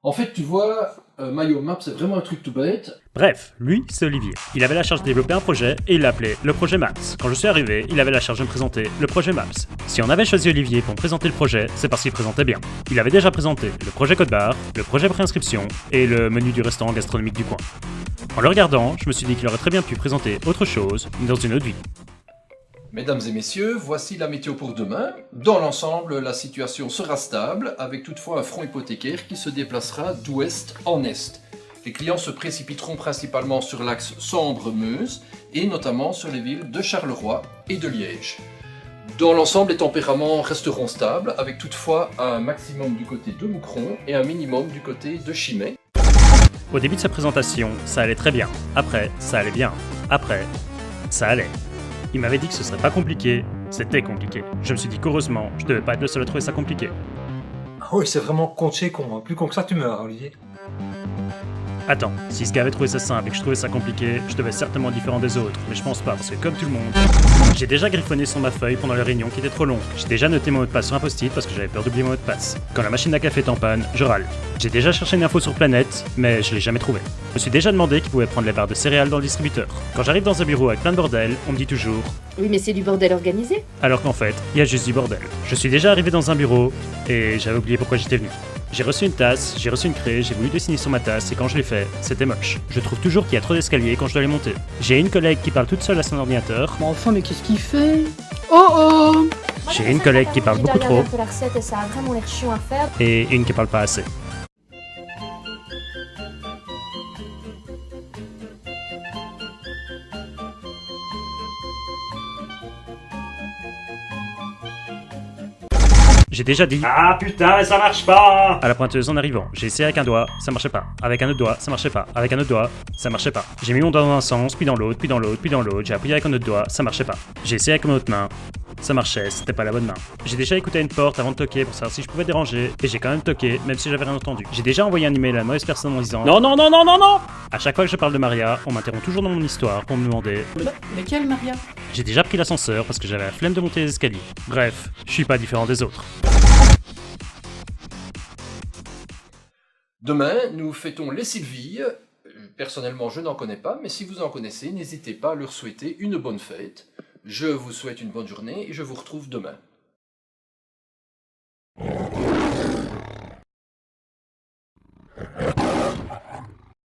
En fait, tu vois, MyOMap, c'est vraiment un truc tout bête. Bref, lui, c'est Olivier. Il avait la charge de développer un projet et il l'appelait le projet Maps. Quand je suis arrivé, il avait la charge de me présenter le projet Maps. Si on avait choisi Olivier pour me présenter le projet, c'est parce qu'il présentait bien. Il avait déjà présenté le projet code barre, le projet préinscription et le menu du restaurant gastronomique du coin. En le regardant, je me suis dit qu'il aurait très bien pu présenter autre chose dans une autre vie. Mesdames et messieurs, voici la météo pour demain. Dans l'ensemble, la situation sera stable, avec toutefois un front hypothécaire qui se déplacera d'ouest en est. Les clients se précipiteront principalement sur l'axe Sambre-Meuse, et notamment sur les villes de Charleroi et de Liège. Dans l'ensemble, les tempéraments resteront stables, avec toutefois un maximum du côté de Moucron et un minimum du côté de Chimay. Au début de sa présentation, ça allait très bien. Après, ça allait bien. Après, ça allait. Il m'avait dit que ce serait pas compliqué, c'était compliqué. Je me suis dit qu'heureusement, je devais pas être le seul à trouver ça compliqué. Ah oui, c'est vraiment con de chez con, hein. Plus con que ça tu meurs, hein, Olivier. Attends, si ce gars avait trouvé ça simple et que je trouvais ça compliqué, je devais être certainement différent des autres, mais je pense pas, parce que comme tout le monde, j'ai déjà griffonné sur ma feuille pendant la réunion qui était trop longue. J'ai déjà noté mon mot de passe sur un post-it parce que j'avais peur d'oublier mon mot de passe. Quand la machine à café est en panne, je râle. J'ai déjà cherché une info sur Planète, mais je l'ai jamais trouvée. Je me suis déjà demandé qui pouvait prendre les barres de céréales dans le distributeur. Quand j'arrive dans un bureau avec plein de bordel, on me dit toujours Oui, mais c'est du bordel organisé. alors qu'en fait, il y a juste du bordel. Je suis déjà arrivé dans un bureau et j'avais oublié pourquoi j'étais venu. J'ai reçu une tasse, j'ai reçu une craie, j'ai voulu dessiner sur ma tasse et quand je l'ai fait, c'était moche. Je trouve toujours qu'il y a trop d'escaliers quand je dois les monter. J'ai une collègue qui parle toute seule à son ordinateur. Mais enfin, mais qu'est-ce qu'il fait? Oh oh! J'ai une collègue qui parle beaucoup trop. J'ai un peu la recette et ça a vraiment l'air chiant à faire. Et une qui parle pas assez. J'ai déjà dit ah putain mais ça marche pas à la pointeuse en arrivant. J'ai essayé avec un doigt, ça marchait pas. Avec un autre doigt, ça marchait pas. Avec un autre doigt, ça marchait pas. J'ai mis mon doigt dans un sens, puis dans l'autre, puis dans l'autre, puis dans l'autre. J'ai appuyé avec un autre doigt, ça marchait pas. J'ai essayé avec mon autre main, ça marchait, c'était pas la bonne main. J'ai déjà écouté à une porte avant de toquer pour savoir si je pouvais déranger, et j'ai quand même toqué, même si j'avais rien entendu. J'ai déjà envoyé un email à la mauvaise personne en disant non non non non non non. À chaque fois que je parle de Maria, on m'interrompt toujours dans mon histoire pour me demander Mais quelle Maria? j'ai déjà pris l'ascenseur parce que j'avais la flemme de monter les escaliers. Bref, je suis pas différent des autres. Demain, nous fêtons les Sylvilles. Personnellement, je n'en connais pas, mais si vous en connaissez, n'hésitez pas à leur souhaiter une bonne fête. Je vous souhaite une bonne journée et je vous retrouve demain.